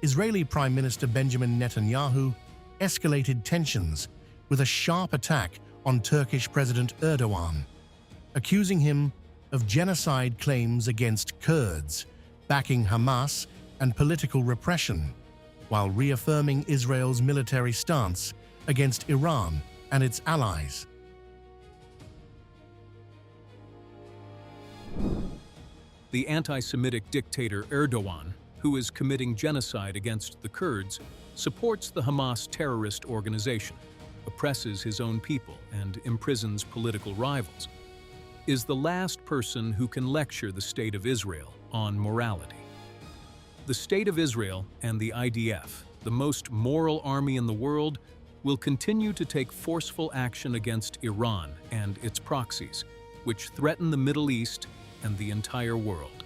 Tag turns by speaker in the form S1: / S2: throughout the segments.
S1: Israeli Prime Minister Benjamin Netanyahu escalated tensions with a sharp attack on Turkish President Erdogan, accusing him of genocide claims against Kurds, backing Hamas and political repression, while reaffirming Israel's military stance against Iran and its allies.
S2: The anti-Semitic dictator Erdogan, who is committing genocide against the Kurds, supports the Hamas terrorist organization, oppresses his own people, and imprisons political rivals, is the last person who can lecture the State of Israel on morality. The State of Israel and the IDF, the most moral army in the world, will continue to take forceful action against Iran and its proxies, which threaten the Middle East and the entire world.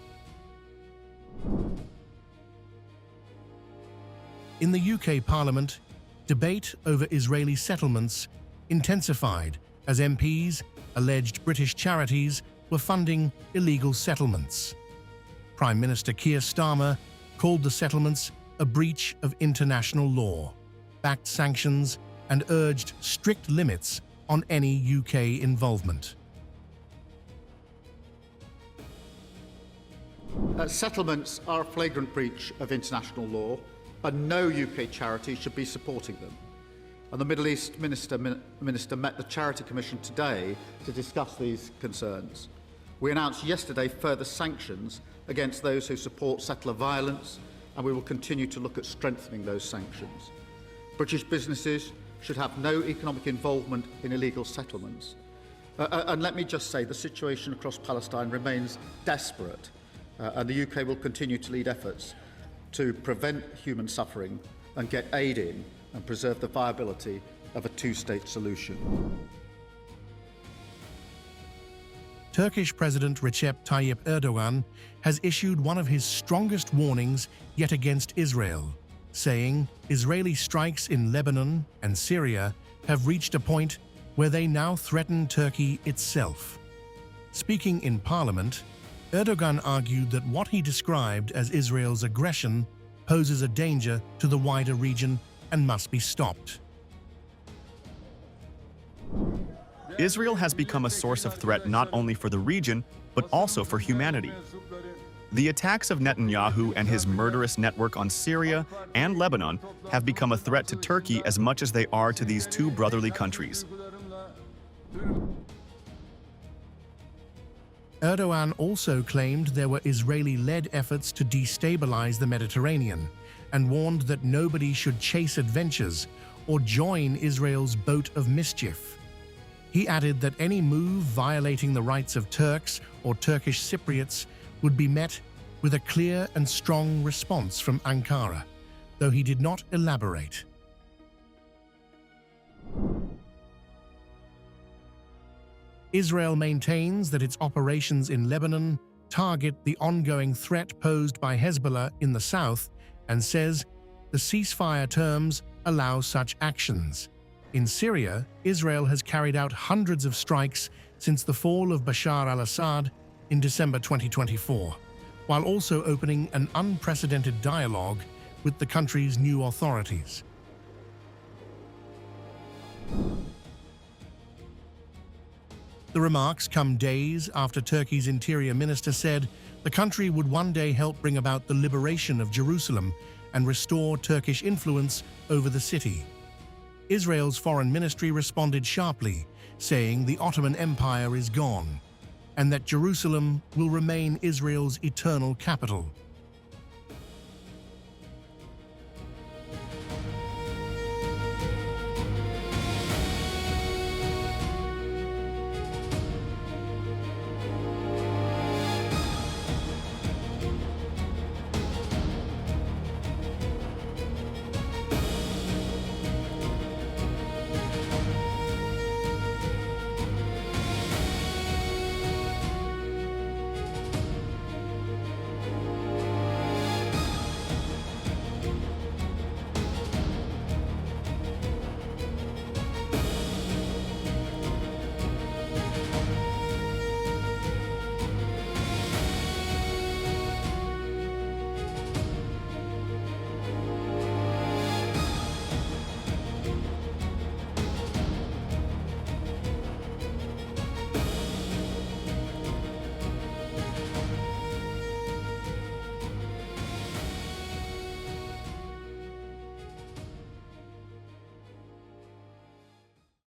S1: In the UK Parliament, debate over Israeli settlements intensified as MPs alleged British charities were funding illegal settlements. Prime Minister Keir Starmer called the settlements a breach of international law, backed sanctions, and urged strict limits on any UK involvement.
S3: Settlements are a flagrant breach of international law, and no UK charity should be supporting them. And the Middle East Minister met the Charity Commission today to discuss these concerns. We announced yesterday further sanctions against those who support settler violence, and we will continue to look at strengthening those sanctions. British businesses should have no economic involvement in illegal settlements. And let me just say, the situation across Palestine remains desperate, and the UK will continue to lead efforts to prevent human suffering and get aid in and preserve the viability of a two-state solution.
S1: Turkish President Recep Tayyip Erdogan has issued one of his strongest warnings yet against Israel, saying Israeli strikes in Lebanon and Syria have reached a point where they now threaten Turkey itself. Speaking in Parliament, Erdogan argued that what he described as Israel's aggression poses a danger to the wider region and must be stopped.
S4: Israel has become a source of threat not only for the region, but also for humanity. The attacks of Netanyahu and his murderous network on Syria and Lebanon have become a threat to Turkey as much as they are to these two brotherly countries.
S1: Erdogan also claimed there were Israeli-led efforts to destabilize the Mediterranean and warned that nobody should chase adventures or join Israel's boat of mischief. He added that any move violating the rights of Turks or Turkish Cypriots would be met with a clear and strong response from Ankara, though he did not elaborate. Israel maintains that its operations in Lebanon target the ongoing threat posed by Hezbollah in the south and says the ceasefire terms allow such actions. In Syria, Israel has carried out hundreds of strikes since the fall of Bashar al-Assad in December 2024, while also opening an unprecedented dialogue with the country's new authorities. The remarks come days after Turkey's interior minister said the country would one day help bring about the liberation of Jerusalem and restore Turkish influence over the city. Israel's foreign ministry responded sharply, saying the Ottoman Empire is gone and that Jerusalem will remain Israel's eternal capital.